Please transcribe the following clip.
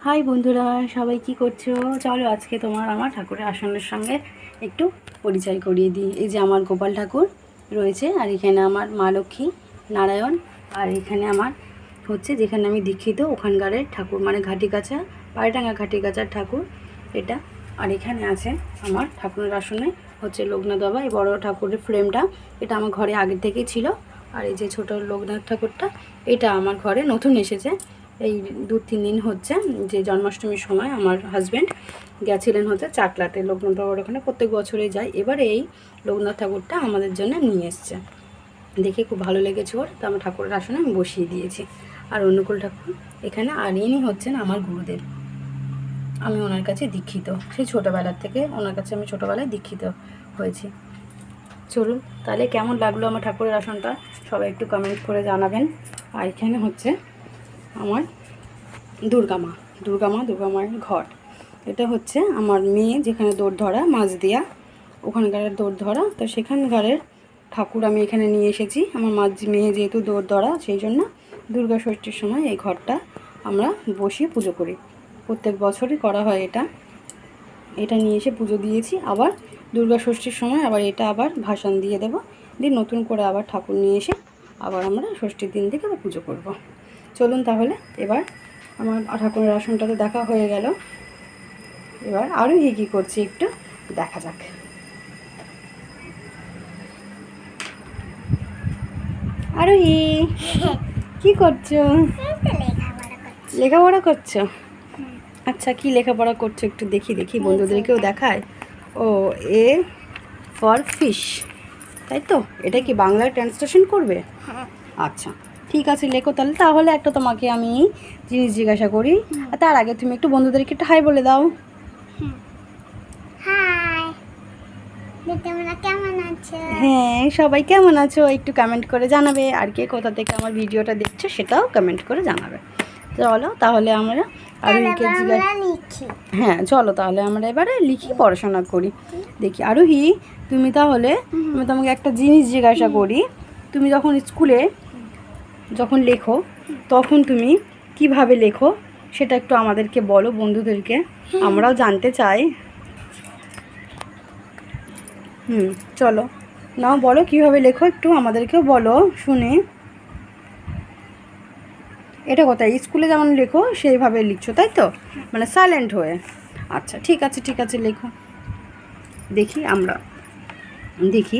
High বন্ধুরা, সবাই কি করছো? চলো আজকে তোমার আমার ঠাকুরের আসনের সঙ্গে একটু পরিচয় করিয়ে দিই। এই যে আমার গোপাল ঠাকুর রয়েছে, আর এখানে আমার মা লক্ষ্মী, নারায়ণ, আর এখানে আমার হচ্ছে যেখানে আমি দীক্ষিত ওখানকারের ঠাকুর, মানে ঘাটিগাছা, পায়রাডাঙ্গা ঘাটিগাছার ঠাকুর এটা। আর এখানে আছে আমার ঠাকুরের আসনে হচ্ছে লোকনাথ বাবা, এই বড়ো ঠাকুরের ফ্রেমটা এটা আমার ঘরে আগের থেকেই ছিল। আর এই যে ছোটো লোকনাথ ঠাকুরটা এটা আমার ঘরে নতুন এসেছে, এই 2-3 দিন হচ্ছে। যে জন্মাষ্টমীর সময় আমার হাজব্যান্ড গেছিলেন হচ্ছে চাকলাতে, লোকনাথ বাবার ওখানে প্রত্যেক বছরে যায়। এবারে এই লোকনাথ ঠাকুরটা আমাদের জন্য নিয়ে এসছে, দেখে খুব ভালো লেগেছে ওর, তো আমার ঠাকুরের আসনে আমি বসিয়ে দিয়েছি। আর অনুকূল ঠাকুর এখানে, আর ইনি হচ্ছেন আমার গুরুদেব, আমি ওনার কাছে দীক্ষিত, সেই ছোটোবেলার থেকে ওনার কাছে আমি ছোটোবেলায় দীক্ষিত হয়েছি। চলুন তাহলে কেমন লাগলো আমার ঠাকুরের আসনটা সবাই একটু কমেন্ট করে জানাবেন। আর এখানে হচ্ছে আমার দুর্গা মায়ের ঘর। এটা হচ্ছে আমার মেয়ে যেখানে দৌড় ধরা, মাছ দিয়া ওখানকার দৌড় ধরা, তো সেখানকারের ঠাকুর আমি এখানে নিয়ে এসেছি। আমার মেয়ে যেহেতু দৌড় ধরা, সেই জন্য দুর্গা ষষ্ঠীর সময় এই ঘরটা আমরা বসিয়ে পুজো করি, প্রত্যেক বছরই করা হয় এটা নিয়ে এসে পুজো দিয়েছি। আবার দুর্গা ষষ্ঠীর সময় আবার এটা আবার ভাসান দিয়ে দেবো, দিয়ে নতুন করে আবার ঠাকুর নিয়ে এসে আবার আমরা ষষ্ঠীর দিন থেকে আবার পুজো করব। চলুন তাহলে এবার আমার ঠাকুরের আসনটাতে দেখা হয়ে গেল, এবার আরও কী করছি একটু দেখা যাক। আরোহী কি করছো? লেখাপড়া করছো? আচ্ছা, কি লেখাপড়া করছো একটু দেখি বন্ধুদেরকেও দেখায়। ও, এ ফর ফিশ, তাই তো? এটা কি বাংলায় ট্রান্সলেশন করবে? আচ্ছা ঠিক আছে, লেখো তাহলে একটা তোমাকে আমি জিনিস জিজ্ঞাসা করি। তার আগে তুমি একটু বন্ধুদেরকে একটু হাই বলে দাও। হ্যাঁ, সবাই কেমন আছো একটু কমেন্ট করে জানাবে, আর কে কোথা থেকে আমার ভিডিওটা দেখছো সেটাও কমেন্ট করে জানাবে। চলো তাহলে আমরা আরোহীকে হ্যাঁ চলো তাহলে আমরা এবারে লিখি, পড়াশোনা করি। দেখি আরোহী, তুমি তাহলে আমি তোমাকে একটা জিনিস জিজ্ঞাসা করি। তুমি যখন স্কুলে যখন লেখো তখন তুমি কিভাবে লেখো সেটা একটু আমাদেরকে বলো, বন্ধুদেরকে, আমরাও জানতে চাই। চলো নাও বলো কিভাবে লেখো, একটু আমাদেরকেও বলো শুনে। এটা কোথায় স্কুলে যেমন লেখো সেইভাবে লিখছো তাই তো, মানে সাইলেন্ট হয়ে? আচ্ছা ঠিক আছে লেখো, দেখি আমরা দেখি।